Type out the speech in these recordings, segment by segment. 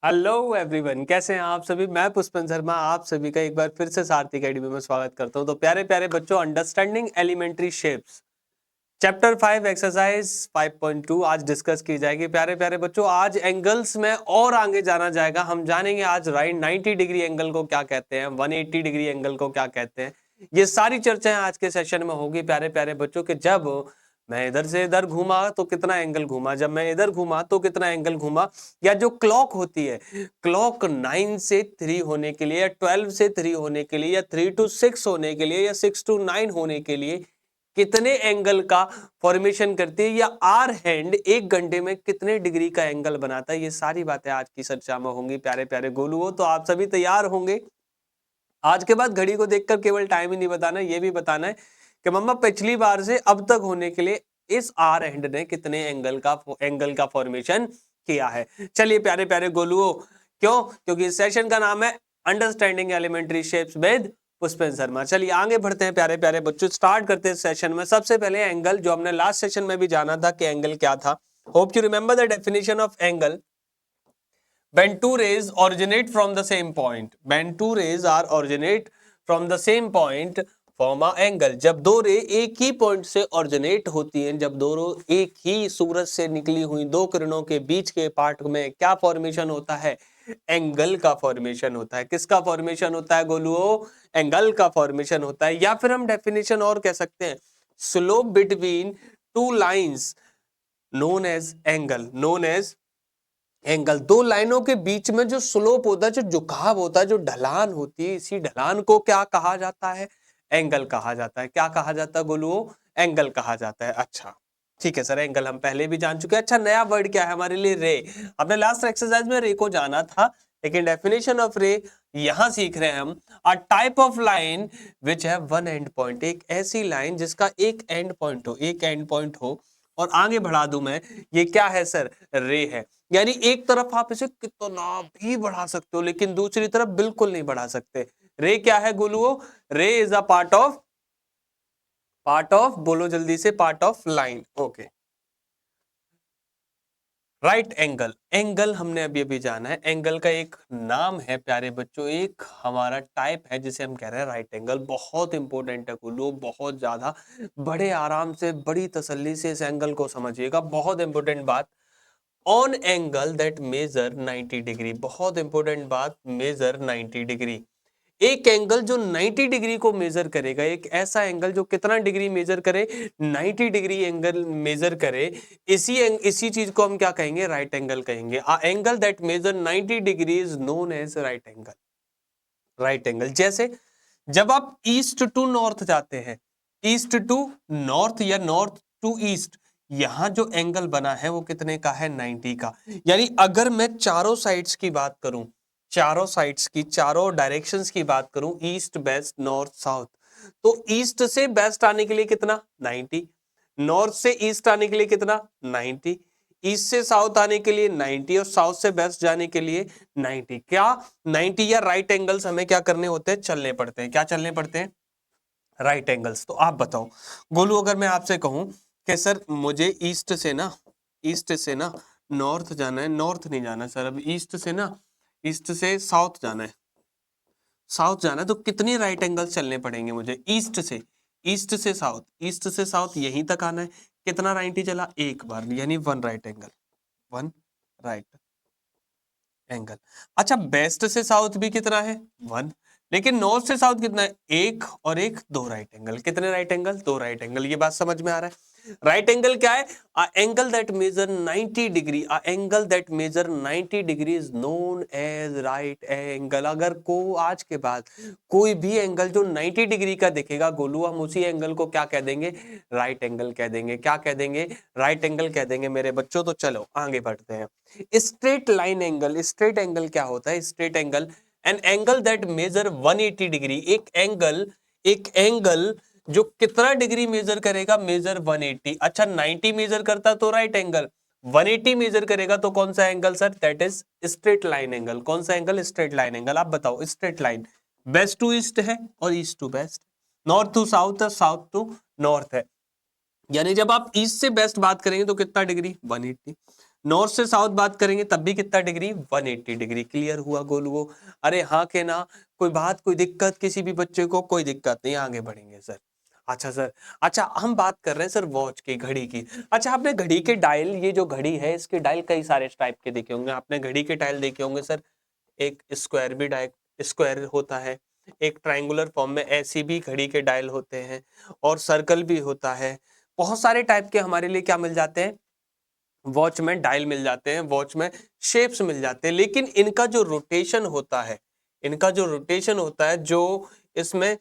Hello everyone, कैसे हैं आप सभी। मैं पुष्पन शर्मा आप सभी का एक बार फिर से सारथी अकेडमी में स्वागत करता हूं। तो प्यारे प्यारे बच्चों, understanding elementary shapes chapter 5 exercise 5.2 आज डिस्कस की जाएगी। प्यारे प्यारे बच्चों, आज एंगल्स में और आगे जाना जाएगा। हम जानेंगे आज राइट 90 डिग्री एंगल को क्या कहते हैं, 180 डिग्री एंगल को क्या कहते हैं। ये सारी चर्चाएं आज के सेशन में होगी प्यारे प्यारे बच्चों के। जब मैं इधर से इधर घूमा तो कितना एंगल घूमा, जब मैं इधर घूमा तो कितना एंगल घूमा, या जो क्लॉक होती है, क्लॉक 9 से 3 होने के लिए, या 12 से 3 होने के लिए, या 3 to 6 होने के लिए, या 6 to 9 होने के लिए कितने एंगल का फॉर्मेशन करती है, या आर हैंड एक घंटे में कितने डिग्री का एंगल बनाता है। ये सारी बातें आज की चर्चा में होंगी प्यारे प्यारे गोलुओं। तो आप सभी तैयार होंगे। आज के बाद घड़ी को देखकर केवल टाइम ही नहीं बताना, ये भी बताना है कि मम्मा पिछली बार से अब तक होने के लिए इस आर हैंड ने कितने एंगल का फॉर्मेशन किया है। चलिए प्यारे प्यारे गोलुओं, क्यों? क्योंकि इस सेशन का नाम है understanding elementary shapes with Pushpen Sharma. चलिए आगे बढ़ते हैं प्यारे प्यारे बच्चों, स्टार्ट करते हैं सेशन में। सबसे पहले एंगल, जो हमने लास्ट सेशन में भी जाना था कि एंगल क्या था। Hope you remember the definition of angle. When two rays originate from the same point, when two rays are originate from the same point, form a angle। जब दो रे एक ही पॉइंट से ऑरिजिनेट होती हैं, जब दो रे एक ही सूरज से निकली हुई दो किरणों के बीच के पार्ट में क्या फॉर्मेशन होता है? एंगल का फॉर्मेशन होता है। किसका फॉर्मेशन होता है गोलुओ? एंगल का फॉर्मेशन होता है। या फिर हम डेफिनेशन और कह सकते हैं, slope between two lines known as angle, known as angle. दो लाइनों के बीच में जो स्लोप होता है, जो झुकाव होता है, जो ढलान होती है, इसी ढलान को क्या कहा जाता है? एंगल कहा जाता है। क्या कहा जाता है गोलुओ? एंगल कहा जाता है। अच्छा ठीक है सर, एंगल हम पहले भी जान चुके हैं। अच्छा, नया वर्ड क्या है हमारे लिए? रे। हमने लास्ट एक्सरसाइज में रे को जाना था, लेकिन डेफिनेशन ऑफ रे यहां सीख रहे हैं हम। A type of line which है वन एंड पॉइंट, एक ऐसी लाइन जिसका एक एंड पॉइंट हो, एक एंड पॉइंट हो। और आगे बढ़ा दूं मैं, ये क्या है सर? रे है। यानी एक तरफ आप इसे कितना भी बढ़ा सकते हो, लेकिन दूसरी तरफ बिल्कुल नहीं बढ़ा सकते। रे क्या है गोलुओ? रे इज अ पार्ट ऑफ, बोलो जल्दी से, part of line. Okay. Right angle, angle हमने अभी अभी जाना है। एंगल का एक नाम है प्यारे बच्चों, एक हमारा टाइप है जिसे हम कह रहे हैं राइट एंगल। बहुत इंपॉर्टेंट है गोलुओ, बहुत ज्यादा। बड़े आराम से, बड़ी तसल्ली से इस एंगल को समझिएगा। बहुत इंपॉर्टेंट बात, on angle that measure 90 degree. बहुत इंपॉर्टेंट बात, मेजर 90 डिग्री। एक एंगल जो 90 डिग्री को मेजर करेगा, एक ऐसा एंगल जो कितना डिग्री मेजर करे? 90 डिग्री एंगल मेजर करे। इसी चीज को हम क्या कहेंगे? राइट एंगल कहेंगे। A angle that measure 90 degree is known as right angle. Right angle जैसे जब आप ईस्ट टू नॉर्थ जाते हैं, ईस्ट टू नॉर्थ या नॉर्थ टू ईस्ट, यहां जो एंगल बना है वो कितने का है? 90 का। यानी अगर मैं चारों साइड्स की बात करूं, चारों साइड्स की, चारों डायरेक्शंस की बात करूं, ईस्ट वेस्ट नॉर्थ साउथ, तो ईस्ट से वेस्ट आने के लिए कितना? 90। नॉर्थ से ईस्ट आने के लिए कितना? 90। ईस्ट से साउथ आने के लिए 90, और साउथ से वेस्ट जाने के लिए 90। क्या 90 या राइट एंगल्स हमें क्या करने होते हैं? चलने पड़ते हैं। क्या चलने पड़ते हैं? Right angles. तो आप बताओ गोलू, अगर मैं आपसे कहूं कि सर मुझे ईस्ट से ना नॉर्थ जाना है, नॉर्थ नहीं जाना सर, अब ईस्ट से साउथ जाना है, साउथ जाना है, तो कितनी राइट एंगल्स चलने पड़ेंगे मुझे? ईस्ट से साउथ, ईस्ट से साउथ यहीं तक आना है। कितना 90 चला? एक बार, यानी one right angle, one right angle. अच्छा, वेस्ट से साउथ भी कितना है? वन। लेकिन नॉर्थ से साउथ कितना है? एक और एक, दो राइट एंगल। कितने राइट एंगल? दो राइट एंगल। ये बात समझ में आ रहा है? राइट एंगल क्या है? A angle that measure 90 degree, a angle that measure 90 degree is known as right angle. अगर को आज के बाद कोई भी एंगल जो 90 डिग्री का दिखेगा गोलू, हम उसी एंगल को क्या कह देंगे? राइट एंगल कह देंगे। क्या कह देंगे? राइट एंगल कह देंगे मेरे बच्चों। तो चलो आगे बढ़ते हैं। Straight line angle, straight angle क्या होता है? Straight angle an angle that measure 180 degree. एक एंगल जो कितना डिग्री मेजर करेगा? मेजर 180। अच्छा, 90 मेजर करता तो राइट एंगल, 180 मेजर करेगा तो कौन सा angle sir? That is straight line angle. कौन सा एंगल? Straight line angle. आप बताओ। Straight line west to east है और east to west, north to south है, साउथ टू नॉर्थ है। यानी जब आप ईस्ट से वेस्ट बात करेंगे तो कितना डिग्री? 180। नॉर्थ से साउथ बात करेंगे तब भी कितना डिग्री, 180 डिग्री। क्लियर हुआ गोलुओ? अरे हाँ के ना, कोई बात, कोई दिक्कत किसी भी बच्चे को? कोई दिक्कत नहीं, आगे बढ़ेंगे सर। अच्छा सर, अच्छा हम बात कर रहे हैं सर वॉच की, घड़ी की। अच्छा आपने घड़ी के डायल, ये जो घड़ी है इसके डायल कई सारे टाइप के देखे होंगे आपने, घड़ी के डायल देखे होंगे सर। एक स्क्वायर भी डायल, स्क्वायर होता है, एक ट्रायंगुलर फॉर्म में ऐसी भी घड़ी के डायल होते हैं, और सर्कल भी होता है। बहुत सारे टाइप के हमारे लिए क्या मिल जाते हैं, वॉच में डायल मिल जाते हैं, वॉच में शेप्स मिल जाते हैं। लेकिन इनका जो रोटेशन होता है, इनका जो रोटेशन होता है, जो इसमें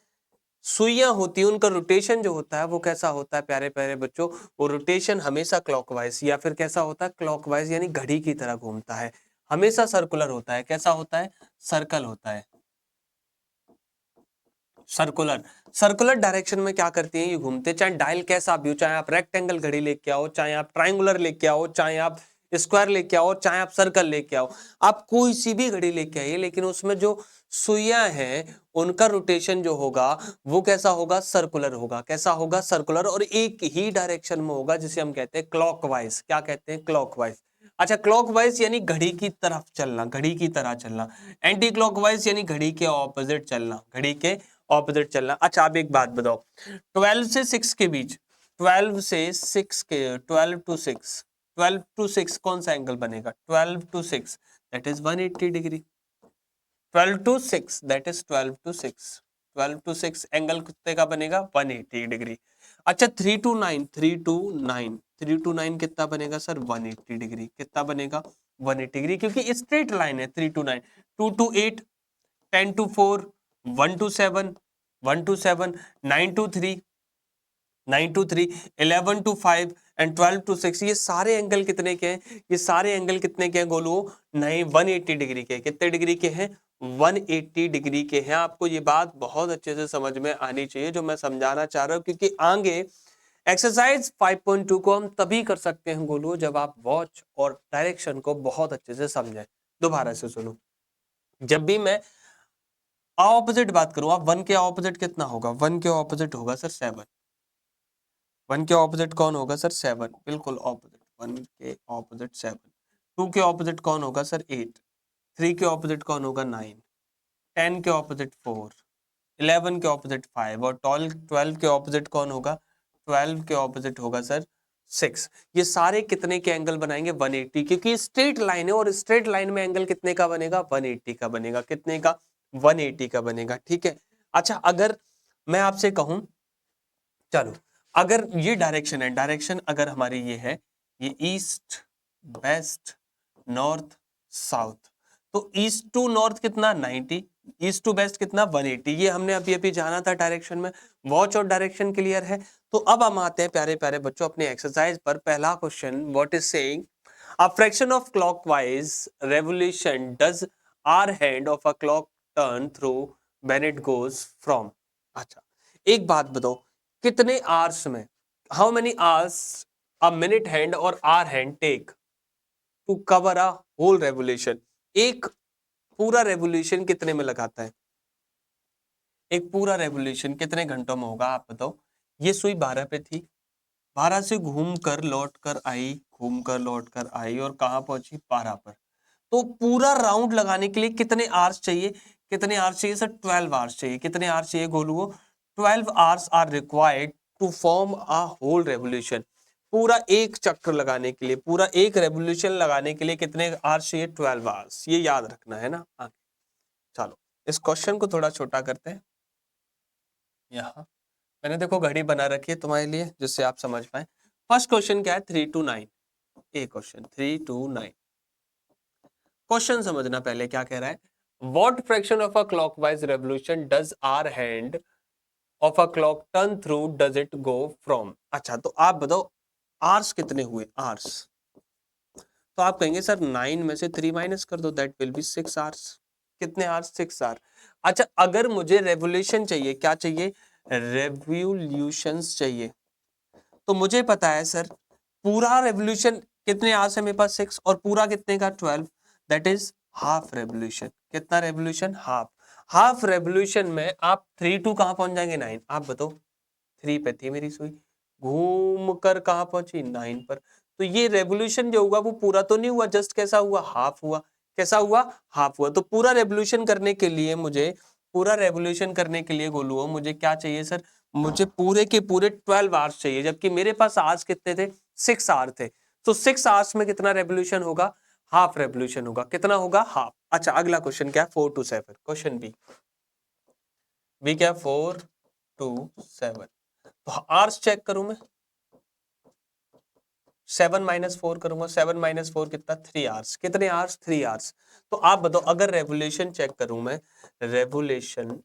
सुइयां होती है, उनका रोटेशन जो होता है वो कैसा होता है प्यारे प्यारे बच्चों, वो रोटेशन हमेशा क्लॉकवाइज, या फिर कैसा होता है, क्लॉकवाइज, यानी घड़ी की तरह घूमता है, हमेशा सर्कुलर होता है। कैसा होता है, सर्कल होता है, सर्कुलर। सर्कुलर डायरेक्शन में क्या करती हैं, ये घूमते, चाहे डायल कैसा भी हो, चाहे आप रेक्टेंगल घड़ी लेके आओ, चाहे आप ट्रायंगुलर लेके आओ, चाहे आप स्क्वायर लेके आओ, चाहे आप सर्कल लेके आओ, आप कोई सी भी घड़ी लेके आइए, लेकिन उसमें जो सुइयां हैं उनका रोटेशन जो होगा वो कैसा होगा, सर्कुलर होगा। कैसा होगा, सर्कुलर, और एक ही डायरेक्शन में होगा, जिसे हम कहते हैं क्लॉकवाइज। क्या कहते हैं, क्लॉकवाइज। अच्छा क्लॉकवाइज यानी घड़ी की तरफ चलना, घड़ी की तरह चलना। एंटी क्लॉकवाइज यानी घड़ी के ऑपोजिट चलना, घड़ी के ऑपोजिट चलना। अच्छा आप एक बात बताओ, 12 से 6 के बीच, 12 से 6 के, 12 टू 6, 12 टू 6 कौन सा एंगल बनेगा, 12 to 6 that is 180 degree. 12 to 6 that is 12 to 6, 12 to 6 angle कितने का बनेगा, 180 डिग्री। अच्छा 3 टू 9, 3 टू 9, 3 टू 9 कितना बनेगा सर, 180 डिग्री। कितना बनेगा, 180 डिग्री, क्योंकि स्ट्रेट लाइन है 3 to 9। 2 to 8, 10 to 4, 1 to 7, 1 to 7, 9 to 3, 9 to 3, 11 to 5 and 12 to 6। ये सारे एंगल कितने के हैं, ये सारे एंगल कितने के हैं गोलू, नहीं 180 डिग्री के। कितने डिग्री के हैं, 180 डिग्री के हैं। आपको ये बात बहुत अच्छे से समझ में आनी चाहिए जो मैं समझाना चाह रहा हूँ, क्योंकि आगे एक्सरसाइज 5.2 को हम तभी कर सकते हैं गोलू जब आप वॉच और डायरेक्शन को बहुत अच्छे से समझें। दोबारा से सुनो, जब भी मैं ऑपोजिट बात करूं, आप 1 के ऑपोजिट कितना होगा, 1 के ऑपोजिट होगा सर 7। 1 के ऑपोजिट कौन होगा सर, 7, बिल्कुल ऑपोजिट, 1 के ऑपोजिट 7। 2 के ऑपोजिट कौन होगा सर, 8। 3 के ऑपोजिट कौन होगा, 9। 10 के ऑपोजिट 4। 11 के ऑपोजिट 5, और 12 के ऑपोजिट कौन होगा, 12 के ऑपोजिट होगा सर 6। ये सारे कितने के एंगल बनाएंगे, 180, क्योंकि स्ट्रेट लाइन है, और स्ट्रेट लाइन में एंगल कितने का बनेगा, 180 का बनेगा। कितने का, 180 का बनेगा, ठीक है। अच्छा अगर मैं आपसे कहूं, चलो अगर ये डायरेक्शन है, डायरेक्शन अगर हमारी ये है, ये ईस्ट वेस्ट नॉर्थ साउथ, तो ईस्ट टू नॉर्थ कितना, 90, ईस्ट टू वेस्ट कितना, 180। ये हमने अभी अभी जाना था डायरेक्शन में। वॉच और डायरेक्शन क्लियर है। तो अब हम आते हैं प्यारे प्यारे बच्चों अपने एक्सरसाइज पर। पहला question, what is saying, a fraction of clockwise revolution does hour hand of a clock turn through when it goes from. अच्छा एक बात बताओ, कितने आवर्स में, how many hours a minute hand और hour hand take to cover a whole revolution. एक पूरा revolution कितने में लगाता है, एक पूरा रेवोल्यूशन कितने घंटों में होगा, आप बताओ। ये सुई 12 पे थी, 12 से घूम कर लौट कर आई, घूम कर लौट कर आई, और कहां पहुंची, 12 पर। तो पूरा राउंड लगाने के लिए कितने आवर्स चाहिए, कितने आवर्स चाहिए सर, 12 आवर्स चाहिए। कितने आवर्स चाहिए गोलुओ, 12 hours are required to form a whole revolution. पूरा एक चक्कर लगाने के लिए, पूरा एक रेवोल्यूशन लगाने के लिए कितने आवर्स चाहिए, 12 आवर्स। ये याद रखना है ना। चलो इस क्वेश्चन को थोड़ा छोटा करते हैं। यहाँ मैंने देखो घड़ी बना रखी है तुम्हारे लिए जिससे आप समझ पाए। फर्स्ट क्वेश्चन क्या है, 3 to 9। A question 3 to 9, question समझना पहले क्या कह रहा है। What fraction of a clockwise revolution does our hand of a clock turn through does it go from। अच्छा तो आप बताओ आर्स कितने हुए, आर्स। तो आप कहेंगे सर 9 में से 3 माइनस कर दो, दैट विल बी 6 आवर्स। कितने आवर्स, 6 आवर। अच्छा अगर मुझे रेवोल्यूशन चाहिए, क्या चाहिए, रेवोल्यूशंस चाहिए, तो मुझे पता है सर पूरा रेवोल्यूशन कितने आवर्स है मेरे पास, 6, और पूरा कितने का, 12, दैट इज हाफ रेवोल्यूशन। कितना रेवोल्यूशन, हाफ। हाफ रेवोल्यूशन में आप 3 टू कहां पहुंच जाएंगे, 9। आप बताओ, 3 पे थी मेरी सुई, घूम कर कहां पहुंची, 9 पर। तो ये रेवोल्यूशन जो हुआ वो पूरा तो नहीं हुआ, जस्ट कैसा हुआ, हाफ हुआ। कैसा हुआ, हाफ हुआ। तो पूरा रेवोल्यूशन करने के लिए मुझे, पूरा रेवोल्यूशन करने के लिए गोलू मुझे क्या चाहिए सर, मुझे पूरे के पूरे 12 आवर्स चाहिए, जबकि मेरे पास आवर्स कितने थे, 6 आवर थे। तो 6 आवर्स में कितना रेवोल्यूशन होगा, हाफ रेवोल्यूशन होगा। कितना होगा, हाफ। अच्छा अगला क्वेश्चन क्या, 4 to 7, क्वेश्चन बी क्या, 4 to 7। तो आवर्स चेक करूं मैं, 7 माइनस 4 करूंगा, 7 माइनस 4 कितना, 3 आवर्स। कितने आवर्स, 3 आवर्स। तो आप बताओ अगर रेवोल्यूशन चेक करूं मैं, रेवोल्यूशन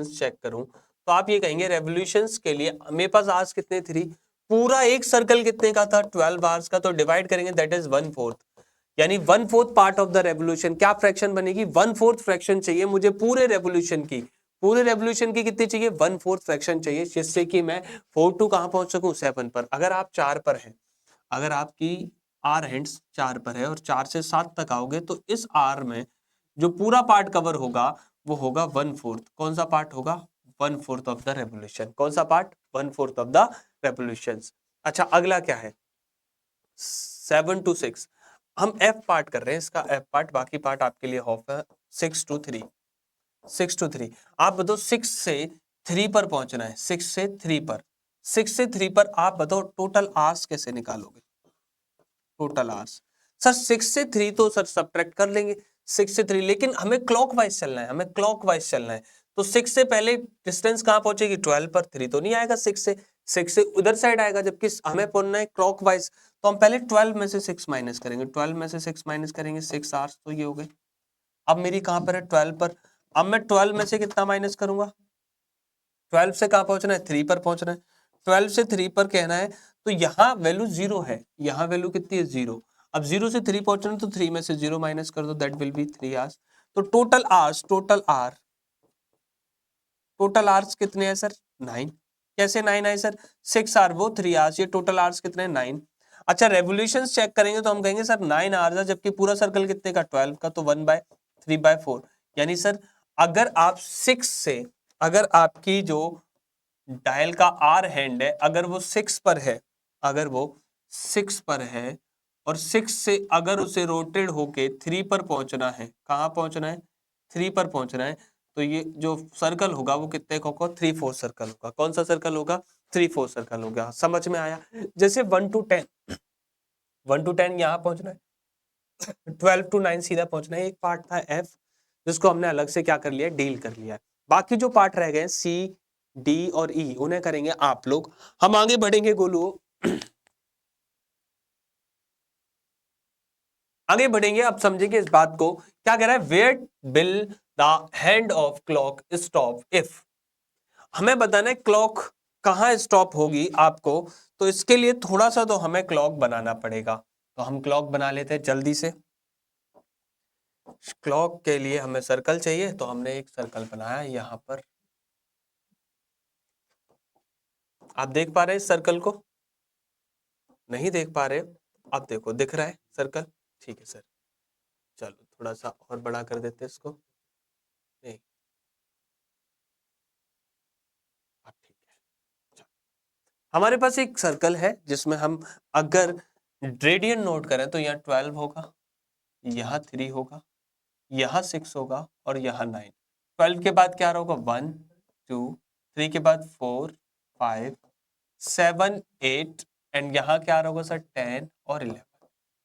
चेक करूं, तो आप ये कहेंगे रेवोल्यूशंस के लिए मेरे पास आवर्स कितने, 3। पूरा एक सर्कल कितने का था, 12 आवर्स का। तो डिवाइड करेंगे, दैट इज 1/4, यानी 1/4 पार्ट ऑफ द रेवोल्यूशन। क्या फ्रैक्शन बनेगी, 1/4 फ्रैक्शन चाहिए मुझे पूरे रेवोल्यूशन की। पूरे रेवोल्यूशन की कितनी चाहिए, 1/4 फ्रैक्शन चाहिए, जिससे कि मैं 4 to कहां पहुंच सकूं, 7 पर। अगर आप 4 पर हैं, अगर आपकी आर हैंड्स 4 पर है और 4 से 7 तक आओगे, तो इस आर में जो पूरा पार्ट कवर होगा वो होगा 1/4। कौन सा पार्ट होगा, 1/4 ऑफ द रेवोल्यूशन। कौन सा पार्ट, 1/4 ऑफ द रेवोल्यूशन। अच्छा अगला क्या है, 7 to 6। हम एफ पार्ट कर रहे हैं, इसका एफ पार्ट, बाकी पार्ट आपके लिए ऑफ है। 6 to 3, 6 to 3। आप बताओ 6 से 3 पर पहुंचना है, 6 से 3 पर, 6 से 3 पर आप बताओ टोटल आवर्स कैसे निकालोगे, टोटल आवर्स। सर 6 से 3 तो सर सब्ट्रैक्ट कर लेंगे, 6 से 3, लेकिन हमें क्लॉकवाइज चलना है, हमें क्लॉकवाइज चलना है। तो 6 से पहले डिस्टेंस कहां पहुंचेगी, 12 पर। 3 तो नहीं आएगा 6 से, 6 से उधर साइड आएगा, जबकि हमें पहुंचना है क्लॉकवाइज। तो हम पहले 12 में से 6 माइनस करेंगे, 12 में से 6 माइनस करेंगे, 6 आवर्स तो ये हो गए। अब मेरी कहां पर है, 12 पर। अब मैं 12 में से कितना माइनस करूंगा, 12 से कहां पहुंचना है, 3 पर पहुंचना है। 12 से 3 पर कहना है, तो यहाँ वैल्यू 0 है, यहाँ वैल्यू कितनी है, 0। अब 0 से 3 पहुंचना है, तो 3 में से 0 माइनस कर दो, दैट विल बी 3 आवर्स। तो टोटल आवर्स, टोटल आवर्स कितने हैं सर, 9। कैसे 9 आए सर, 6 आवर वो, 3 आवर्स, ये टोटल आवर्स कितने हैं, 9। अच्छा रेवोल्यूशंस चेक करेंगे तो हम कहेंगे सर 9 आवर्स है, जबकि पूरा सर्कल कितने का, 12 का, तो 1/3/4। यानी सर अगर आप 6 से, अगर आपकी जो डायल का आर हैंड है, अगर वो 6 पर है, अगर वो 6 पर है, और 6 से अगर उसे रोटेट होके 3 पर पहुंचना है, कहां पहुंचना है, 3 पर पहुंचना है, तो ये जो सर्कल होगा वो कितने का होगा, 3/4 सर्कल होगा। कौन सा सर्कल होगा, 3/4 सर्कल होगा। समझ में आया। जैसे 1 to 10, 1 to 10 यहां पहुंचना है, 12 to 9 सीधा पहुंचना है। एक पार्ट था एफ, जिसको हमने अलग से क्या कर लिया, डील कर लिया है। बाकी जो पार्ट रह गए सी, डी और ई, उन्हें करेंगे आप लोग। हम आगे बढ़ेंगे गोलू, आगे बढ़ेंगे, अब समझेंगे इस बात को। क्या कह रहा है, where will the hand of clock stop if, हमें बताना है क्लॉक कहां स्टॉप होगी आपको। तो इसके लिए थोड़ा सा तो हमें क्लॉक बनाना पड़ेगा, तो हम क्लॉक बना लेते हैं जल्दी से। क्लॉक के लिए हमें सर्कल चाहिए, तो हमने एक सर्कल बनाया यहां पर। आप देख पा रहे हैं इस सर्कल को, नहीं देख पा रहे, आप देखो दिख रहा है सर्कल, ठीक है सर। चलो थोड़ा सा और बड़ा कर देते हैं इसको, नहीं अब ठीक है। चलो, हमारे पास एक सर्कल है जिसमें हम अगर रेडियन नोट करें तो यहाँ 12 होगा, यहाँ 3 होगा, यहाँ 6 होगा और यहाँ 9। 12 के बाद क्या होगा, 1 2, 3 के बाद 4 5 7 8, एंड यहाँ क्या होगा सर, 10 और 11।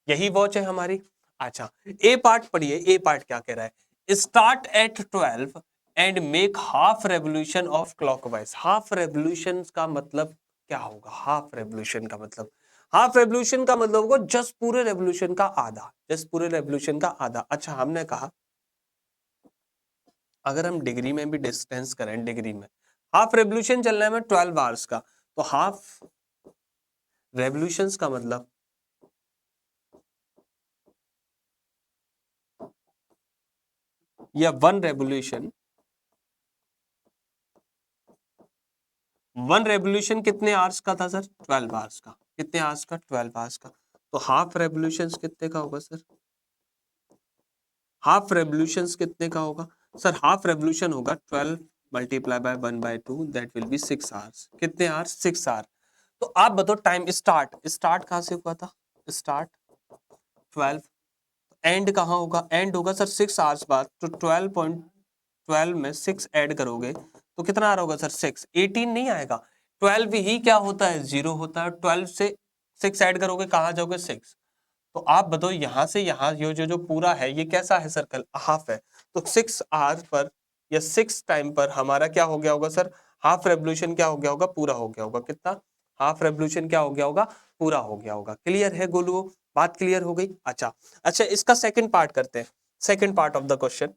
यही वॉच है हमारी। अच्छा ए पार्ट पढ़िए, ए पार्ट क्या कह रहा है, start at 12 and make half revolution of clockwise. Half revolution का मतलब क्या होगा, हाफ रेवोल्यूशन का मतलब, हाफ रेवोल्यूशन का मतलब होगा जस्ट पूरे रेवोल्यूशन का आधा, जस्ट पूरे रेवोल्यूशन का आधा। अच्छा हमने कहा अगर हम डिग्री में भी डिस्टेंस करें, डिग्री में हाफ रेवोल्यूशन चलना है में 12 आवर्स का, तो हाफ रेवोल्यूशंस का मतलब या वन रेवोल्यूशन कितने आवर्स का था सर, 12 आवर्स का। कितने आवर्स का, 12 आवर्स का। तो हाफ रेवोल्यूशंस कितने का होगा सर, हाफ रेवोल्यूशंस कितने का होगा सर, हाफ रेवोल्यूशन होगा 12 multiply by 1/2, that will be 6 hours. कितने आवर्स, 6 आवर। तो आप बताओ टाइम स्टार्ट कहां से हुआ था, स्टार्ट 12, एंड कहाँ होगा, एंड होगा सर 6 आवर्स बाद, तो 12.12 में 6 ऐड करोगे तो कितना आ रहा होगा सर 6, 18 नहीं आएगा, 12 ही क्या होता है 0 होता है, 12 से 6 ऐड करोगे कहाँ जाओगे 6। तो आप बताओ यहां से यहाँ ये जो पूरा है ये कैसा है सर्कल, हाफ है, तो 6 आवर पर या 6 टाइम पर हमारा क्या हो गया होगा सर, हाफ रेवोल्यूशन क्या हो गया होगा, पूरा हो गया होगा, कितना, हाफ रेवोल्यूशन क्या हो गया होगा, पूरा हो गया होगा। क्लियर है गोलू, बात क्लियर हो गई। अच्छा अच्छा, इसका सेकंड पार्ट करते हैं, second part of the question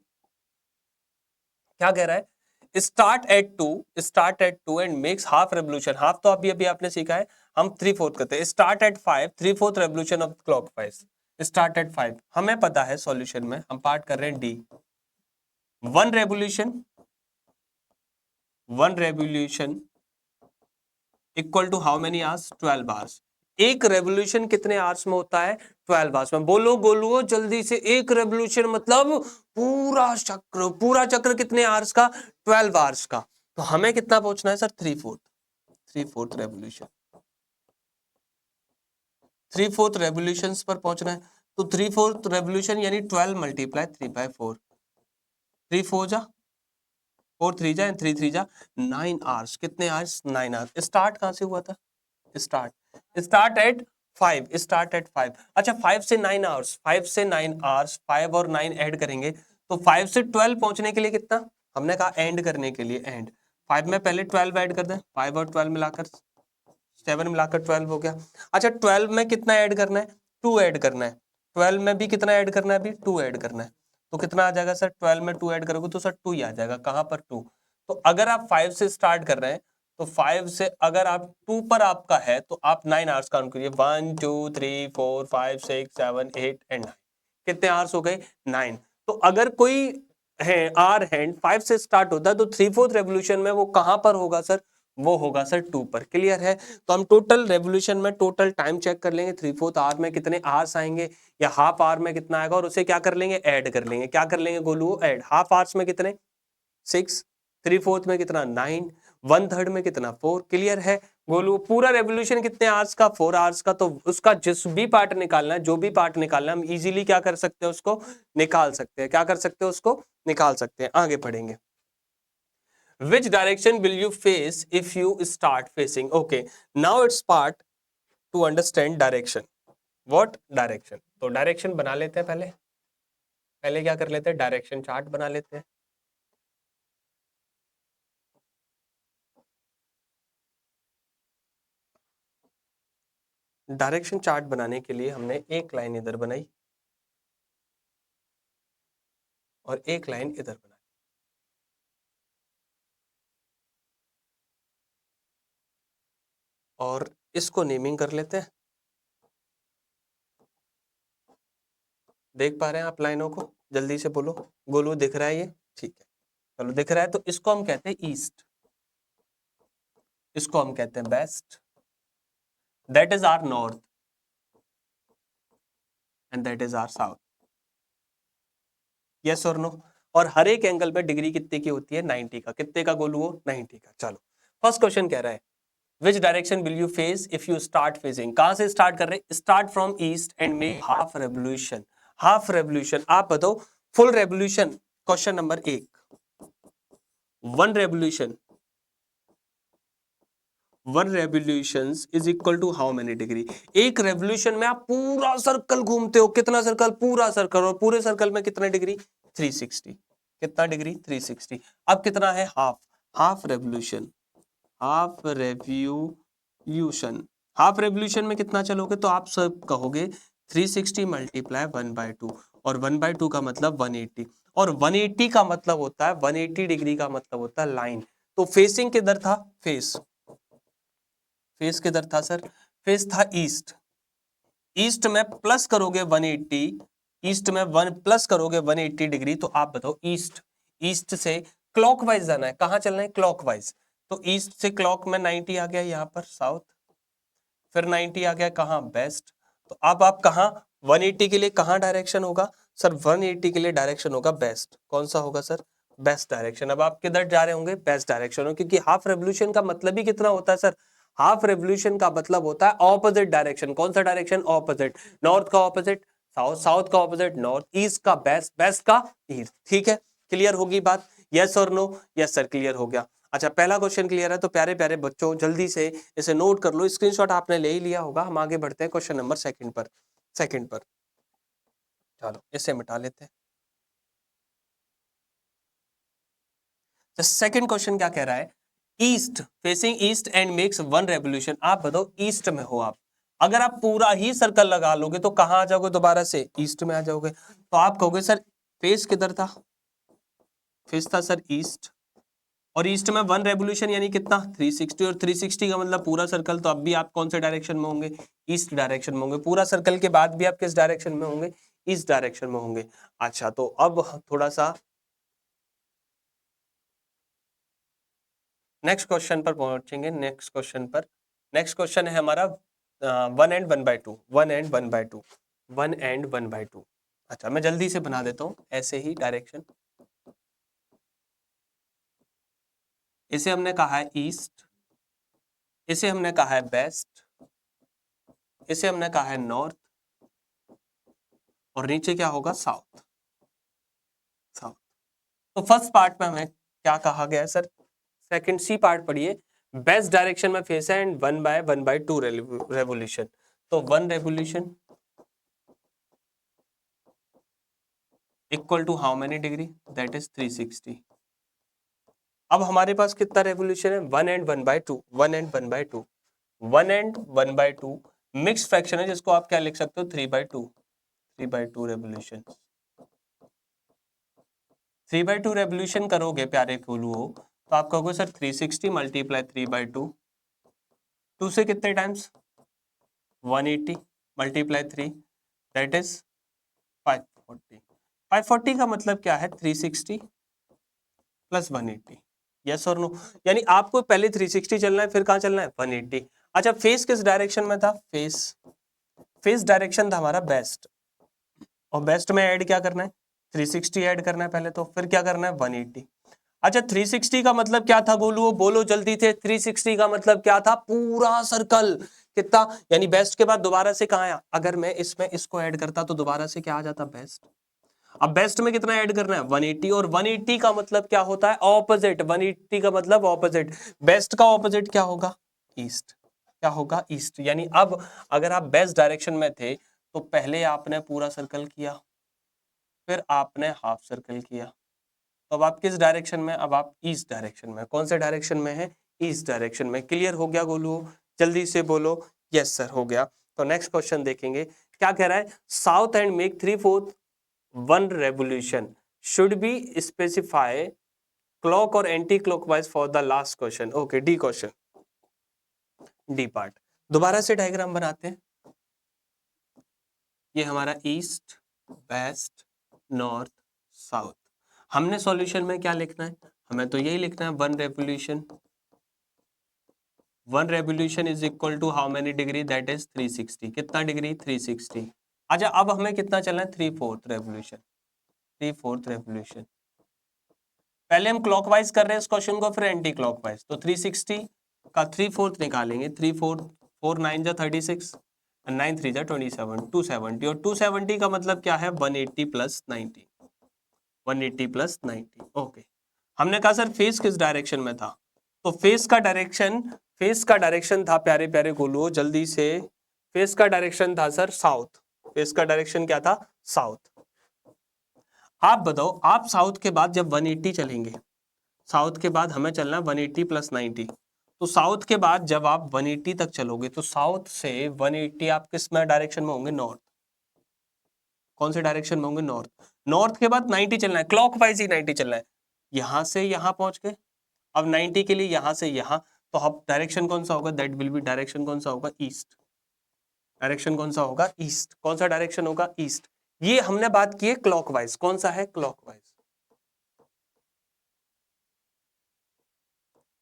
क्या कह रहा है, start at 2 and makes half revolution, half तो अभी अभी आपने सीखा है, हम 3/4 करते हैं, start at 5 3/4 revolution of clockwise, start at 5, हमें पता है सॉल्यूशन में हम पार्ट कर रहे हैं D, one revolution equal to how many hours, 12 hours, एक रेवोल्यूशन कितने आवर्स में होता है, 12 आवर्स में, बोलो गोलुओ जल्दी से, एक रेवोल्यूशन मतलब पूरा चक्र कितने आवर्स का, 12 आवर्स का, तो हमें कितना पहुंचना है सर, 3/4 रेवोल्यूशन, 3/4 रेवोल्यूशन पर पहुंचना है, तो 3/4 रेवोल्यूशन यानी 12 मल्टीप्लाई 3/4, 3/4 जा 4/3 जा 3/3 जा 9 आवर्स, कितने आवर्स, 9 आवर्स। स्टार्ट कहां से हुआ था, स्टार्ट एट 5, स्टार्ट एट 5, अच्छा 5 से 9 आवर्स, 5 से 9 आवर्स, 5 और 9 ऐड करेंगे तो 5 से 12 पहुंचने के लिए कितना, हमने कहा एंड करने के लिए, एंड 5 में पहले 12 ऐड कर दें, 5 और 12 मिलाकर 7 मिलाकर 12 हो गया। अच्छा 12 में कितना ऐड करना है, 2 ऐड करना है, 12 में भी कितना ऐड करना है, अभी 2 ऐड करना है, तो कितना आ जाएगा सर, 12 में 2 ऐड करोगे तो सर 2 ही आ जाएगा, कहां पर 2, तो अगर आप 5 से स्टार्ट कर रहे हैं तो 5 से अगर आप 2 पर आपका है तो आप 9 आवर्स काउंट करिए, 1 2 3 4 5 6 7 8 एंड 9, कितने आवर्स हो गए, 9। तो अगर कोई है आर हैंड 5 से स्टार्ट होता है तो 3/4 रेवोल्यूशन में वो कहां पर होगा सर, वो होगा सर 2 पर। क्लियर है, तो हम टोटल रेवोल्यूशन में टोटल टाइम चेक कर लेंगे, 3/4 आवर में कितने आवर्स आएंगे या हाफ आवर में कितना आएगा, और उसे क्या कर लेंगे, ऐड कर लेंगे, क्या कर लेंगे गोलू, ऐड, हाफ आवर्स में कितने 6, 3/4 में कितना 9, 1/3 में कितना 4। क्लियर है गोलू, पूरा रेवोल्यूशन कितने आवर्स का, 4 आवर्स का, तो उसका जिस भी पार्ट निकालना है, जो भी पार्ट निकालना है हम इजीली क्या कर सकते हैं, उसको निकाल सकते हैं, क्या कर सकते हैं, उसको निकाल सकते हैं। आगे पढ़ेंगे, which direction will you face if you start facing, okay now it's part to understand direction, what direction, तो डायरेक्शन बना लेते हैं, पहले पहले क्या कर लेते हैं, डायरेक्शन चार्ट बना लेते हैं। डायरेक्शन चार्ट बनाने के लिए हमने एक लाइन इधर बनाई और एक लाइन इधर बनाई, और इसको नेमिंग कर लेते हैं। देख पा रहे हैं आप लाइनों को, जल्दी से बोलो, गोलू दिख रहा है ये, ठीक है, चलो दिख रहा है, तो इसको हम कहते हैं ईस्ट, इसको हम कहते हैं west, that is our north and that is our south, yes और नो। और हर एक एंगल पे डिग्री कितने की होती है, 90 का, कितने का गोलू, 90 का। चलो फर्स्ट क्वेश्चन कह रहा है which direction will you face if you start facing, कहां से स्टार्ट कर रहे हैं, start from east and make half revolution, half revolution, आप बताओ full revolution, question number 1, one revolution, one revolution is equal to how many degree, एक revolution में आप पूरा सर्कल घूमते हो, कितना सर्कल, पूरा सर्कल, और पूरे सर्कल में कितना डिग्री, 360, कितना डिग्री, 360। अब कितना है, half, half revolution, half revolution, half revolution में कितना चलोगे, तो आप सब कहोगे 360 मल्टीप्लाई 1/2, और 1/2 का मतलब 180, और 180 का मतलब होता है 180 डिग्री का मतलब होता है लाइन। तो फेसिंग किधर था, फेस, फेस किधर था सर, फेस था ईस्ट, ईस्ट में प्लस करोगे 180, ईस्ट में 1 प्लस करोगे 180 डिग्री, तो आप बताओ ईस्ट, ईस्ट से क्लॉकवाइज जाना है, कहां चलना है, क्लॉकवाइज, तो ईस्ट से क्लॉक में 90 आ गया यहाँ पर साउथ, फिर 90 आ गया कहां, वेस्ट, तो अब आप कहां, 180 के लिए कहां डायरेक्शन होगा सर, 180 के लिए डायरेक्शन होगा बेस्ट, कौन सा होगा सर, बेस्ट डायरेक्शन। अब आप किधर जा रहे होंगे, बेस्ट डायरेक्शन हो, क्योंकि हाफ रेवोल्यूशन का मतलब ही कितना होता है सर, हाफ रेवोल्यूशन का मतलब होता है ऑपोजिट डायरेक्शन। कौन सा डायरेक्शन? ऑपोजिट। नॉर्थ का ऑपोजिट साउथ, साउथ का ऑपोजिट नॉर्थ, ईस्ट का वेस्ट, वेस्ट का ईस्ट। ठीक है, क्लियर होगी बात? यस और नो? यस सर, क्लियर हो गया। अच्छा, पहला क्वेश्चन क्लियर है, तो प्यारे प्यारे बच्चों जल्दी से इसे नोट कर लो, स्क्रीनशॉट आपने ले ही लिया होगा। हम आगे बढ़ते हैं क्वेश्चन नंबर सेकंड पर। चलो इसे मिटा लेते हैं। सेकंड क्वेश्चन क्या कह रहा है? East, facing east and makes one revolution. आप बताओ, ईस्ट में हो आप, अगर आप पूरा ही सर्कल लगा लोगे तो कहां आ जाओगे? दोबारा से ईस्ट में आ जाओगे। तो आप कहोगे सर फेस किधर था? फेस था सर ईस्ट, और ईस्ट में वन रेवोल्यूशन यानी कितना? 360, और 360 का मतलब पूरा सर्कल। तो अब भी आप कौन से डायरेक्शन में होंगे? ईस्ट डायरेक्शन में होंगे। पूरा सर्कल के बाद भी आप किस डायरेक्शन में होंगे? ईस्ट डायरेक्शन में होंगे। अच्छा, तो अब थोड़ा सा नेक्स्ट क्वेश्चन पर पहुंचेंगे। नेक्स्ट क्वेश्चन है हमारा 1 and 1/2, 1 and 1/2, 1 and 1/2। अच्छा, मैं जल्दी से बना देता हूं ऐसे ही डायरेक्शन। इसे हमने कहा है ईस्ट, इसे हमने कहा है वेस्ट, इसे हमने कहा है नॉर्थ, और नीचे क्या होगा? साउथ। साउथ। तो फर्स्ट पार्ट में हमें क्या कहा गया है सर? सेकंड सी पार्ट पढ़िए। बेस्ट डायरेक्शन में फेस है एंड 1/1/2 रेवोल्यूशन। तो 1 revolution equal to how many degree? That is 360। अब हमारे पास कितना रेवोल्यूशन है? 1 and 1/2, 1 and 1/2, 1 and 1/2 mix fraction है, जिसको आप क्या लिख सकते हो? 3/2, 3/2 रेवोल्यूशन। 3/2 रेवोल्यूशन करोगे प्यारे कोलुओ, तो आप कहोगे सर 360 मल्टीप्लाई 3/2, 2 से कितने टाइम्स? 180 multiply 3, that is 540। 540 का मतलब क्या है? 360 प्लस 180। यस और नो? यानी आपको पहले 360 चलना है, फिर कहां चलना है? 180। अच्छा, फेस किस डायरेक्शन में था? फेस डायरेक्शन था हमारा बेस्ट, और बेस्ट में ऐड क्या करना है? 360 ऐड करना है पहले, तो फिर क्या करना है? 180। अच्छा, 360 का मतलब क्या था गोलू? बोलो जल्दी थे। 360 का मतलब क्या था? पूरा सर्कल। कितना? यानी बेस्ट के बाद दोबारा से कहा आया? अगर मैं इसमें इसको ऐड करता तो दोबारा से क्या आ जाता? बेस्ट। अब बेस्ट में कितना ऐड करना है? 180, और 180 का मतलब क्या होता है? ऑपोजिट। 180 का मतलब ऑपोजिट। बेस्ट का ऑपोजिट क्या होगा? ईस्ट। क्या होगा? ईस्ट। यानी अब अगर आप बेस्ट डायरेक्शन में थे तो पहले आपने पूरा सर्कल किया, फिर आपने हाफ सर्कल किया, तो अब आप किस डायरेक्शन में? अब आप ईस्ट डायरेक्शन में। कौन से डायरेक्शन में है? ईस्ट डायरेक्शन में। क्लियर हो गया गोलू? जल्दी से बोलो। यस सर, हो गया। तो नेक्स्ट क्वेश्चन देखेंगे, क्या कह रहा है? South and make 3/4 1 revolution should be specify clock or anti-clockwise for the last question। Okay, D question, D part. दोबारा से डायग्राम बनाते हैं। ये हमारा ईस्ट, वेस्ट, नॉर्थ, साउथ। हमने सॉल्यूशन में क्या लिखना है? हमें तो यही लिखना है 1 revolution is equal to how many degree? That is 360। कितना डिग्री? 360। अच्छा, अब हमें कितना चलना है? 3/4 रेवोल्यूशन, 3/4 रेवोल्यूशन। पहले हम क्लॉकवाइज कर रहे हैं इस क्वेश्चन को, फिर एंटी क्लॉकवाइज। तो 360 का 3/4 निकालेंगे। 3/4, 4 9 जा 36, 9 3 जा 27, 270। और 270 का मतलब क्या है? 180 प्लस 90, 180 प्लस 90। ओके, हमने कहा सर फेस किस डायरेक्शन में था? तो फेस का डायरेक्शन था प्यारे प्यारे गोलुओ जल्दी से। फेस का डायरेक्शन था सर साउथ। फेस का डायरेक्शन क्या था? साउथ। आप बताओ, आप साउथ के बाद जब 180 चलेंगे, साउथ के बाद हमें चलना है 180 प्लस 90। तो साउथ के बाद जब आप 180 तक चलोगे तो साउथ से 180 आप किस में डायरेक्शन में होंगे? नॉर्थ। कौन से डायरेक्शन में होंगे? नॉर्थ। नॉर्थ के बाद 90 चलना है, क्लॉकवाइज ही 90 चलना है। यहां से यहां पहुंच गए, अब 90 के लिए यहां से यहां, तो अब डायरेक्शन कौन सा होगा? दैट विल बी डायरेक्शन कौन सा होगा? ईस्ट। डायरेक्शन कौन सा होगा? ईस्ट। कौन सा डायरेक्शन होगा? ईस्ट। ये हमने बात की है क्लॉकवाइज। कौन सा है? Clockwise,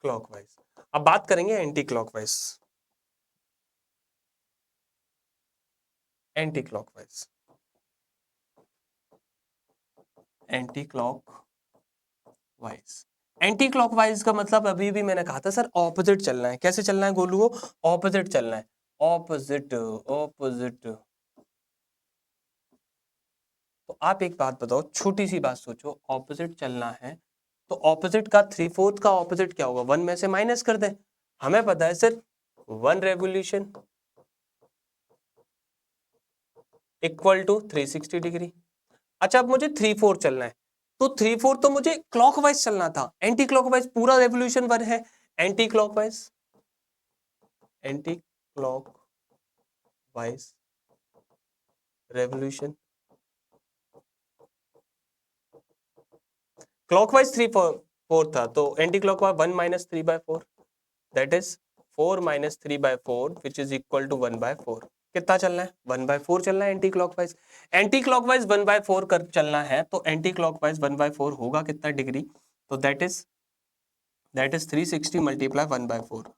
clockwise. अब बात करेंगे anti clockwise. Anti clockwise, anti clock wise. Anti clockwise का मतलब अभी भी मैंने कहा था सर ऑपोजिट चलना है। कैसे चलना है गोलू? ऑपोजिट चलना है, ऑपोजिट ऑपोजिट। तो आप एक बात बताओ, छोटी सी बात सोचो, ऑपोजिट चलना है तो ऑपोजिट का 3/4 का ऑपोजिट क्या होगा? 1 में से माइनस कर दें। हमें पता है sir 1 revolution equal to 360 degree. अच्छा अब मुझे 3/4 चलना है, तो 3/4 तो मुझे क्लॉकवाइज चलना था, एंटी क्लॉकवाइज पूरा रेवोल्यूशन 1 है। Anti clockwise, anti clockwise revolution, clockwise 3/4 था, तो anti clockwise 1 minus 3/4, that is 4 minus 3/4 which is equal to 1/4। कितना चलना है? 1/4 चलना है एंटी क्लॉकवाइज। एंटी क्लॉकवाइज 1/4 कर चलना है, तो एंटी क्लॉकवाइज 1/4 होगा कितना डिग्री? तो दैट इज 360 मल्टीप्लाई 1/4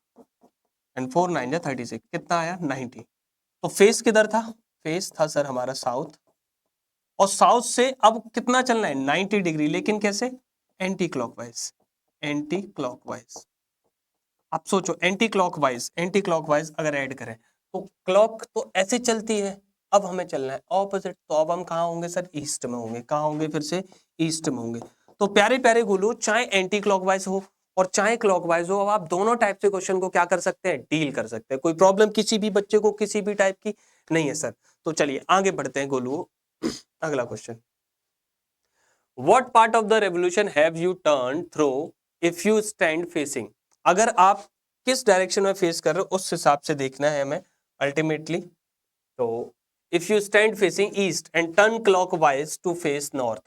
एंड 4 9 जा 36, कितना आया? 90। तो फेस किधर था? फेस था सर हमारा साउथ, और साउथ से अब कितना चलना है? 90 डिग्री, लेकिन कैसे? Anti clockwise, anti clockwise. आप सोचो एंटी क्लॉकवाइज अगर ऐड करें तो क्लॉक तो ऐसे चलती है, अब हमें चलना है ऑपोजिट, तो अब हम कहाँ होंगे सर? ईस्ट में होंगे। कहाँ होंगे फिर से? ईस्ट में होंगे। तो प्यारे प्यारे गोलू, चाहे एंटी क्लॉकवाइज हो और चाहे क्लॉकवाइज हो, अब आप दोनों टाइप से क्वेश्चन को क्या कर सकते हैं? डील कर सकते हैं। कोई प्रॉब्लम किसी भी बच्चे को किसी भी टाइप की नहीं है सर। तो चलिए आगे बढ़ते हैं गोलू। अगला question, What part of the revolution have you turned through if you stand facing? अगर आप किस डायरेक्शन में फेस कर रहे हो उस हिसाब से देखना है हमें अल्टीमेटली। तो if you stand facing east and turn clockwise to face north,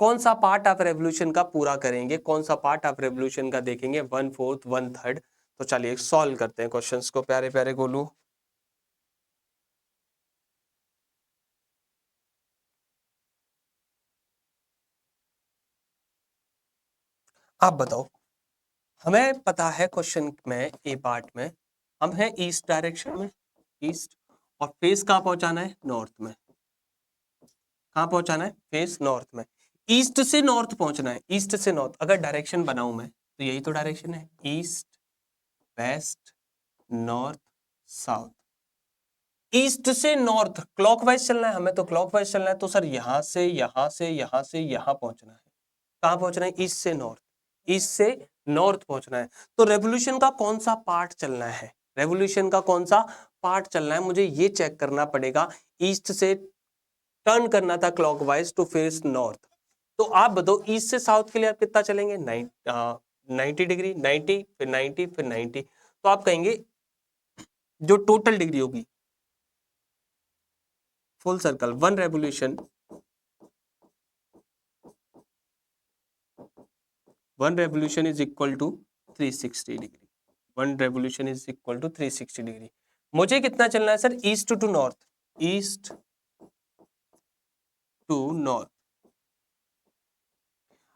कौन सा पार्ट आप रेवोल्यूशन का पूरा करेंगे? कौन सा पार्ट आप रेवोल्यूशन का देखेंगे? 1/4 1/3। तो चलिए सॉल्व करते हैं क्वेश्चंस को प्यारे प्यारे गोलू। आप बताओ, हमें पता है क्वेश्चन में ए पार्ट में हम हैं ईस्ट डायरेक्शन में, ईस्ट, और फेस कहाँ पहुंचाना है? नॉर्थ में। कहाँ पहुंचाना है? फेस नॉर्थ में। ईस्ट से नॉर्थ पहुंचना है, ईस्ट से नॉर्थ। अगर डायरेक्शन बनाऊं मैं तो यही तो डायरेक्शन है, east west north south. East से नॉर्थ क्लॉकवाइज चलना है हमें, तो क्लॉकवाइज चलना है, तो सर यहां से यहां से यहां से यहां पहुंचना है। कहां पहुंचना है? ईस्ट से नॉर्थ, ईस्ट से नॉर्थ पहुंचना है। तो रेवोल्यूशन का कौन सा पार्ट चलना है? रेवोल्यूशन का कौन सा पार्ट चलना है मुझे ये चेक करना पड़ेगा। ईस्ट से टर्न करना था क्लॉकवाइज टू फेस नॉर्थ। तो आप बताओ ईस्ट से साउथ के लिए आप कितना चलेंगे? 90 डिग्री, 90 फिर 90 फिर 90। तो आप कहेंगे जो टोटल डिग्री होगी full circle, one revolution is equal to 360 degree. One revolution is equal to 360 degree. मुझे कितना चलना है sir? East to north, east to north.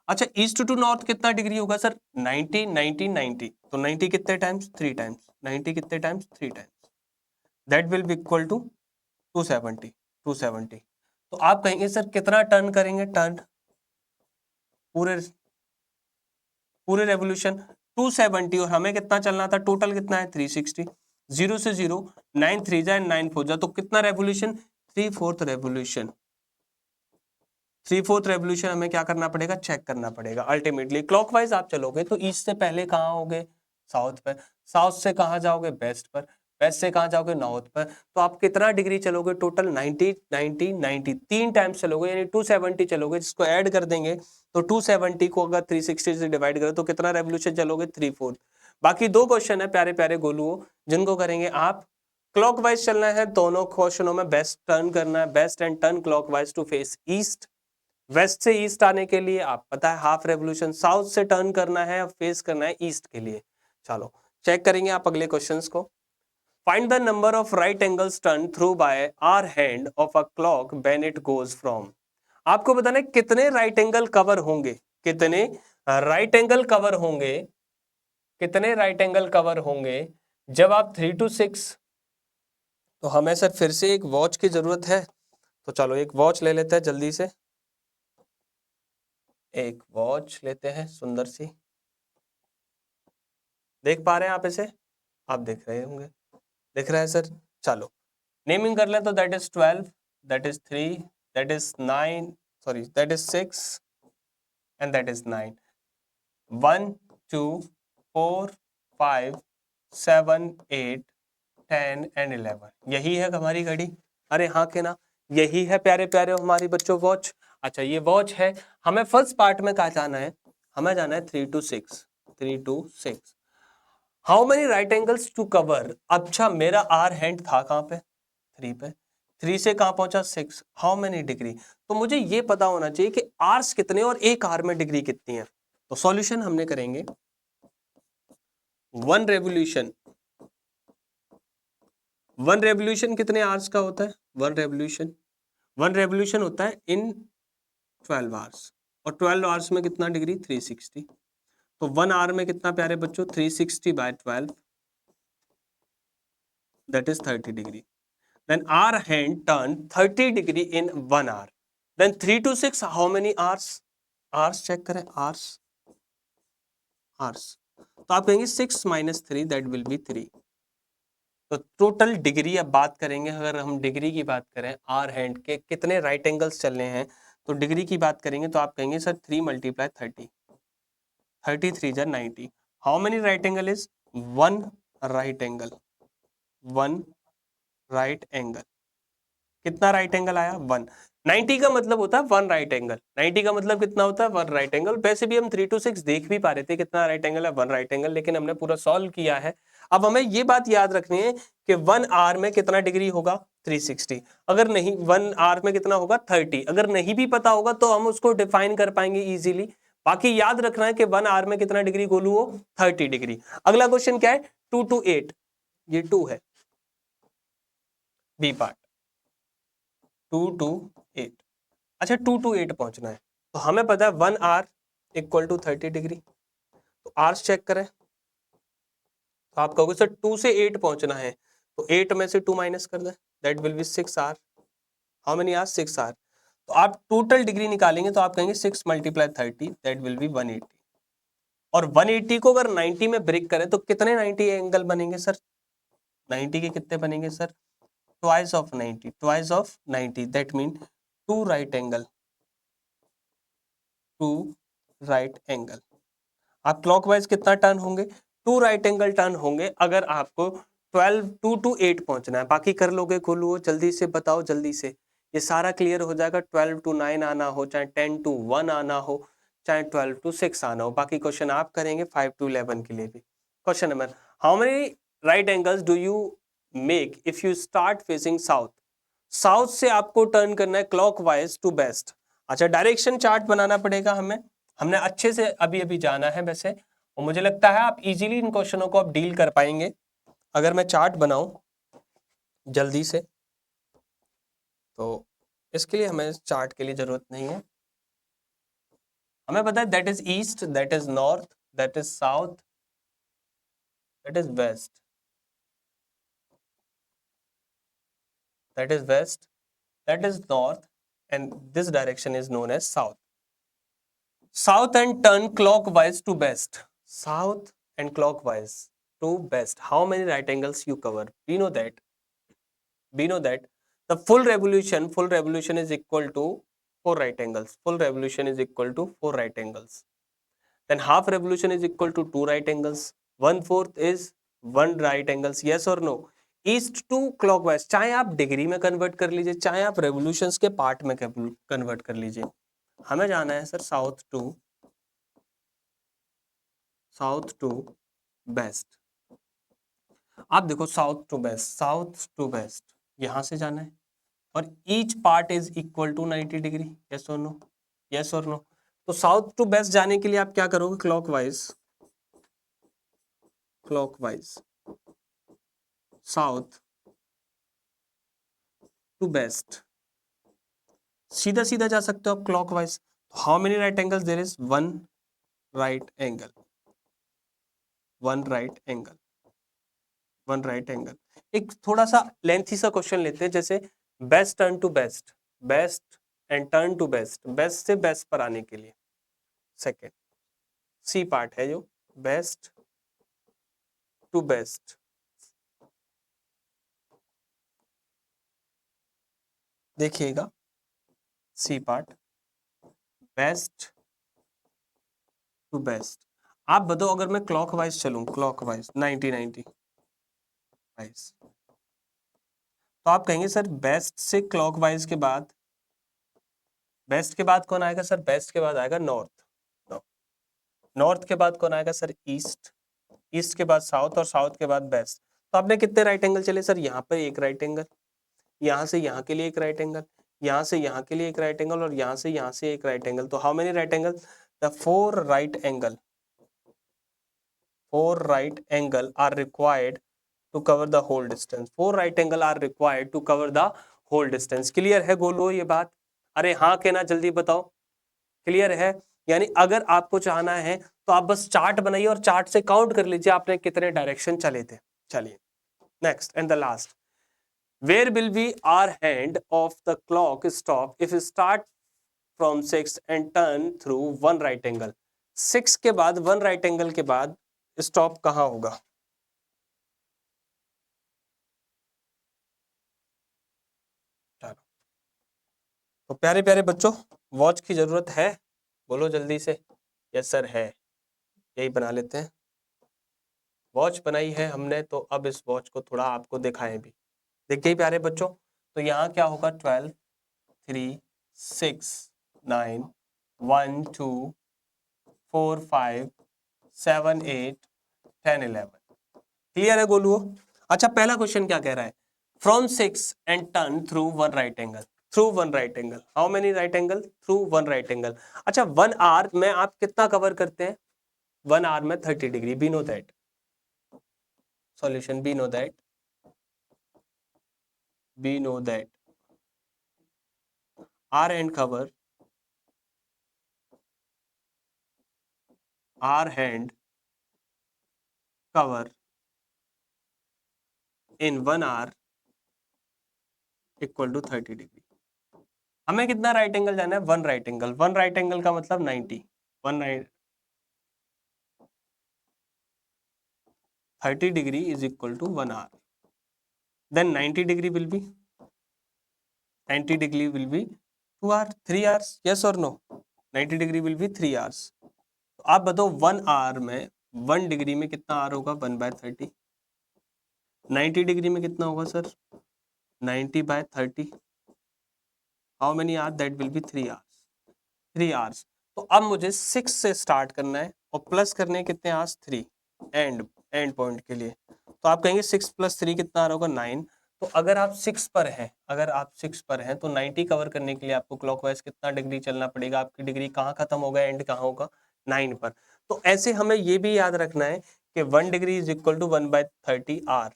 अच्छा ईस्ट टू नॉर्थ कितना डिग्री होगा सर? 90 90 90। तो 90 कितने टाइम्स? 3 टाइम्स। 90 कितने times? 3 times. That will be equal to 270, 270। तो आप कहेंगे सर कितना टर्न करेंगे? टर्न पूरे पूरे रेवोल्यूशन 270, और हमें कितना चलना था? टोटल कितना है? 360। 0 से 0, 9 3 जा 9 4 जा, तो कितना रेवोल्यूशन? 3/4 रेवोल्यूशन। 3/4 रेवोल्यूशन हमें क्या करना पड़ेगा? चेक करना पड़ेगा। अल्टीमेटली क्लॉकवाइज आप चलोगे तो ईस्ट से पहले कहाँ होगे? साउथ पर। साउथ से कहाँ जाओगे? वेस्ट पर। वेस्ट से कहाँ जाओगे? नॉर्थ पर। तो आप कितना डिग्री चलोगे? टोटल 90 90 90, 3 टाइम्स चलोगे, यानी 270 चलोगे, जिसको ऐड कर देंगे तो 270 को अगर 360 से डिवाइड करें तो कितना रेवोल्यूशन चलोगे? 3/4। बाकी दो क्वेश्चन है प्यारे प्यारे गोलुओं, जिनको करेंगे आप क्लॉकवाइज चलना है। दोनों क्वेश्चनों में बेस्ट टर्न करना है, west and turn clockwise to face east. West से ईस्ट आने के लिए आप पता है हाफ रेवोल्यूशन। साउथ से टर्न करना है, फेस करना है ईस्ट के लिए। चलो चेक करेंगे आप अगले क्वेश्चंस को। Find the number of right angles turn through by hour hand of a clock when it goes from. आपको बताना है कितने राइट एंगल कवर होंगे, कितने राइट एंगल कवर होंगे, कितने राइट एंगल कवर होंगे जब आप 3 to 6। तो हमें सर फिर से एक वॉच की जरूरत है, तो चलो एक वॉच ले लेते हैं जल्दी से। एक वॉच लेते हैं सुंदर सी। देख पा रहे हैं आप इसे? आप देख रहे होंगे, दिख रहा है सर? चलो नेमिंग कर लें तो that is 12, that is 3, that is 9, sorry that is 6 and that is 9। 1 2 4 5 7 8 10 and 11, यही है हमारी घड़ी। अरे हाँ के ना, यही है प्यारे प्यारे हमारी बच्चों वॉच। अच्छा ये वॉच है, हमें फर्स्ट पार्ट में कहा जाना है, हमें जाना है 3 to 6, 3 to 6। How many right angles to cover? अच्छा मेरा आर हैंड था कहाँ पे? 3 पे। 3 से कहाँ पहुंचा? 6। How many degree? तो मुझे ये पता होना चाहिए कि आर्स कितने और एक आर में डिग्री कितनी है। तो सॉल्यूशन हमने करेंगे, 1 रेवोल्यूशन, 1 रेवोल्यूशन कितने आवर्स का होता है? 1 रेवोल्यूशन होता है इन 12 आवर्स, और 12 आवर्स में कितना डिग्री? 360। तो 1 आवर में कितना प्यारे बच्चों? 360 by 12, that is 30 degree. Then hour hand turn 30 degree in 1 hour. Then 3 to 6 how many hours? Hours check करें, आवर्स, आवर्स। तो आप कहेंगे 6 minus 3 दैट विल बी 3। तो टोटल डिग्री अब बात करेंगे, अगर हम डिग्री की बात करें आर हैंड के कितने राइट एंगल्स चलने हैं, तो डिग्री की बात करेंगे तो आप कहेंगे सर 3 × 30, 30 3 जा 90। How many right angle is? 1 right angle, 1 right angle. कितना राइट एंगल आया? 1। 90 का मतलब होता है 1 राइट एंगल, 90 का मतलब कितना होता है? 1 राइट एंगल। वैसे भी हम 3 to 6 देख भी पा रहे थे कितना राइट एंगल है, 1 राइट एंगल, लेकिन हमने पूरा सॉल्व किया है। अब हमें ये बात याद रखनी है कि 1 आवर में कितना डिग्री होगा? 360। अगर नहीं, 1 आवर में कितना होगा? 30। अगर नहीं भी पता होगा तो हम उसको डिफाइन कर पाएंगे इजीली। बाकी याद रखना है कि 1 आवर में कितना डिग्री गोलू हो? 30 डिग्री। अगला क्वेश्चन क्या है? 2 to 8, ये 2 है, बी पार्ट, 2 to 8। अच्छा 2 to 8 पहुंचना है, तो हमें पता है 1 आवर इक्वल टू 30 डिग्री। तो आर्स चेक करें, तो आप कहोगे सर 2 से 8 पहुंचना है, तो 8 में से 2 माइनस कर दें, that will be 6 hour. How many hours? 6 hour. तो आप टोटल डिग्री निकालेंगे तो आप कहेंगे 6 × 30 दैट विल बी 180। और 180 को अगर 90 में ब्रेक करें तो कितने 90 एंगल बनेंगे सर? 90 के कितने बनेंगे sir? Twice of 90, twice of 90 that mean 2 right angle, 2 right angle. आप क्लॉकवाइज कितना टर्न होंगे? 2 राइट एंगल टर्न होंगे अगर आपको 2 to 8 पहुंचना है। बाकी कर लोगे खोलो, जल्दी से बताओ, जल्दी से ये सारा क्लियर हो जाएगा। 12 to 9 आना हो, चाहे 10 to 1 आना हो, चाहे 12 to 6 आना हो, बाकी क्वेश्चन आप करेंगे 5 to 11 के लिए भी। Question number, how many right angles do you make if you start facing south? South से आपको टर्न करना है क्लॉकवाइज टू वेस्ट। अच्छा डायरेक्शन चार्ट बनाना पड़ेगा हमें, हमने अच्छे से अभी अभी जाना है वैसे, और मुझे लगता है आप इजीली इन क्वेश्चनों को आप डील कर पाएंगे अगर मैं चार्ट बनाऊं जल्दी से। तो इसके लिए हमें चार्ट के लिए जरूरत नहीं है, हमें पता है that is east, that is north, that is south, that is west, that is west, that is north, and this direction is known as south. South and turn clockwise to best. South and clockwise to best. How many right angles you cover? We know that. We know that the full revolution is equal to 4 right angles. Full revolution is equal to 4 right angles. Then half revolution is equal to 2 right angles. 1/4 is 1 right angles. Yes or no? East to clockwise, चाहे आप degree में convert कर लीजिए, चाहे आप revolutions के part में convert कर लीजिए, हमें जाना है सर साउथ टू बेस्ट। आप देखो south to west, south to west यहां से जाना है, और each part is equal to 90 degree. Yes और नो? यस और नो? तो साउथ टू बेस्ट जाने के लिए आप क्या करोगे? Clockwise, clockwise south to west, सीधा सीधा जा सकते हो आप clockwise. How many right angles? There is 1 right angle, 1 right angle, 1 right angle. एक थोड़ा सा लेंथी सा क्वेश्चन लेते हैं, जैसे west turn to west, west and turn to west, west से बेस्ट पर आने के लिए सेकेंड सी पार्ट है जो बेस्ट टू बेस्ट, देखिएगा C part, west to west. आप बताओ अगर मैं क्लॉकवाइज चलूं, क्लॉकवाइज 90 90 वाइज, तो आप कहेंगे सर बेस्ट से क्लॉकवाइज के बाद, बेस्ट के बाद कौन आएगा सर? बेस्ट के बाद आएगा नॉर्थ, नॉर्थ के बाद कौन आएगा सर? ईस्ट, ईस्ट के बाद साउथ, और साउथ के बाद बेस्ट। तो आपने कितने राइट एंगल चले सर? यहाँ पर एक राइट एंगल, यहाँ से यहाँ के लिए एक राइट एंगल, यहाँ से यहाँ के लिए एक राइट एंगल, और यहाँ से एक राइट एंगल। तो how many right angle? The four right angle, four right angle are required to cover the whole distance, four right angle are required to cover the whole distance। Clear है गोलू ये बात? अरे हाँ कहना, जल्दी बताओ, clear है? यानी अगर आपको चाहना है तो आप बस चार्ट बनाइए और चार्ट से काउंट कर लीजिए आपने कितने डायरेक्शन चले थे। चलिए next and the last, where will be hour hand of the clock stop if start from 6 and turn through one right angle. 6 के बाद वन राइट एंगल के बाद स्टॉप कहां होगा? चलो तो प्यारे प्यारे बच्चों, वॉच की जरूरत है? बोलो जल्दी से। यस सर है, यही बना लेते हैं। वॉच बनाई है हमने, तो अब इस वॉच को थोड़ा आपको दिखाएं भी। देखिए प्यारे बच्चों, तो यहाँ क्या होगा? 12 3 6 9 1 2 4 5 7 8 10 11। क्लियर है गोलू? अच्छा पहला क्वेश्चन क्या कह रहा है? From 6 and turn through one right angle, through one right angle, how many right angle? Through one right angle. अच्छा 1 आवर में आप कितना कवर करते हैं? 1 आवर में 30 degree, we know that solution, we know that, we know that hour hand cover, hour hand cover in 1 hour equal to 30 degree. हमें कितना right angle जाना है? One right angle, one right angle का मतलब 90, one 30 degree is equal to 1 hour, then 90 degree will be 90 degree will be 2 hour 3 hours, yes or no? 90 degree will be 3 hours। तो आप बताओ 1 hour में 1 degree में कितना आर होगा? 1/30। 90 degree में कितना होगा sir? 90/30, how many hour? That will be 3 hours, 3 hours। तो अब मुझे 6 से स्टार्ट करना है और प्लस करने कितने आवर्स? 3, एंड पॉइंट के लिए। तो आप कहेंगे 6 + 3 कितना आ रहा होगा? 9। तो अगर आप 6 पर हैं, अगर आप 6 पर हैं तो 90 कवर करने के लिए आपको क्लॉकवाइज कितना डिग्री चलना पड़ेगा? आपकी डिग्री कहाँ खत्म होगा, एंड कहाँ होगा? 9 पर। तो ऐसे हमें ये भी याद रखना है कि 1 degree is equal to 1/30 hour,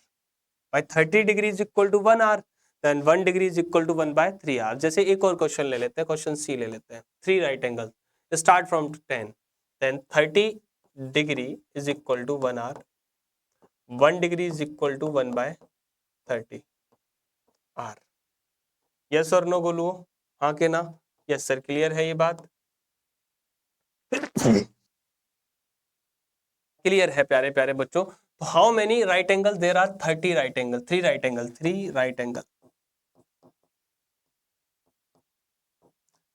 by 30 degree is equal to 1 hour, then 1 degree is equal to 1/3 hour. जैसे एक और क्वेश्चन ले लेते हैं, क्वेश्चन सी ले लेते हैं। 3 right angle start from 10, then 30 degree is equal to 1 hour, 1 degree is equal to 1/30 hour. Yes और नो बोलो, हाँ के ना? यस सर, क्लियर है ये बात? क्लियर है प्यारे प्यारे बच्चों? तो how many right angle? There are 30 right angle, 3 right angle, 3 right angle.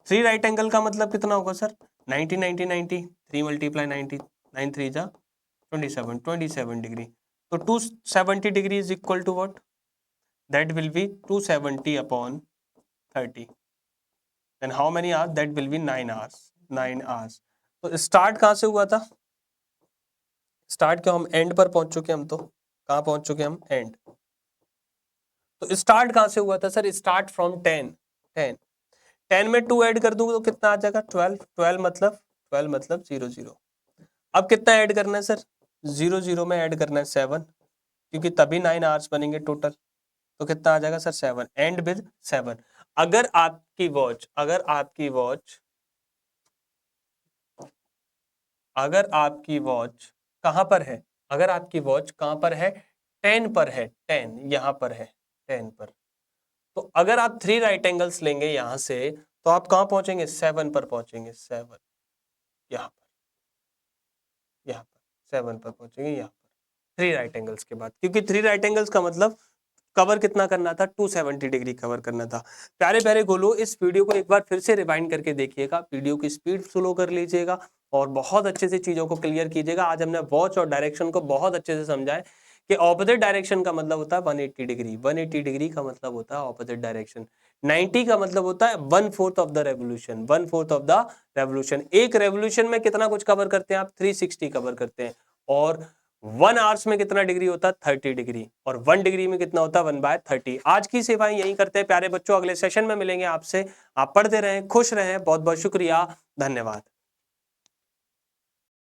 3 right angle का मतलब कितना होगा सर? 90 90 90, 3 × 90, 9 3 जा 27, 27 डिग्री। तो 270 degree is equal to what? That will be 270 upon 30, then how many hours? That will be 9 hours, 9 hours. तो start कहाँ से हुआ था? स्टार्ट क्यों, हम एंड पर पहुंच चुके, हम तो कहाँ पहुंच चुके? हम एंड। तो स्टार्ट कहाँ से हुआ था सर? स्टार्ट फ्रॉम 10, 10 10 में 2 ऐड कर दूंगा तो कितना आ जाएगा? 12, 12 मतलब 0 0। अब कितना ऐड करना है सर? 0 0 में ऐड करना है 7, क्योंकि तभी 9 आवर्स बनेंगे टोटल। तो कितना आ जाएगा सर? 7, and with 7। अगर आपकी वॉच, अगर आपकी वॉच कहां पर है? अगर आपकी वॉच कहां पर है? 10 पर है, 10 यहां पर है, 10 पर। तो अगर आप 3 राइट एंगल्स लेंगे यहां से, तो आप कहां पहुंचेंगे? 7 पर पहुंचेंगे, 7 यहां पर, 7 पर पहुंचेंगे यहाँ पर। 3 राइट एंगल्स के बाद, क्योंकि 3 राइट एंगल्स का मतलब कवर कितना करना था, 270 डिग्री कवर करना था। प्यारे प्यारे गोलो, इस वीडियो को एक बार फिर से रिवाइंड करके देखिएगा, वीडियो की स्पीड स्लो कर लीजिएगा और बहुत अच्छे से चीजों को क्लियर कीजिएगा। आज हमने वॉच और डायरेक्शन को बहुत अच्छे से समझा है कि ऑपोजिट डायरेक्शन का मतलब होता है 180 डिग्री, 180 डिग्री का मतलब होता है ऑपोजिट डायरेक्शन, 90 का मतलब होता है 1/4 of the revolution, 1/4 of the revolution. एक रेवोल्यूशन में कितना कुछ कवर करते हैं आप, 360 कवर करते हैं। और 1 आवर्स में कितना डिग्री होता है, 30 डिग्री, और 1 डिग्री में कितना होता है, 1/30। आज की सेवाएं यही करते हैं प्यारे बच्चों, अगले सेशन में मिलेंगे आपसे। आप पढ़ते रहें, खुश रहें, बहुत बहुत शुक्रिया, धन्यवाद।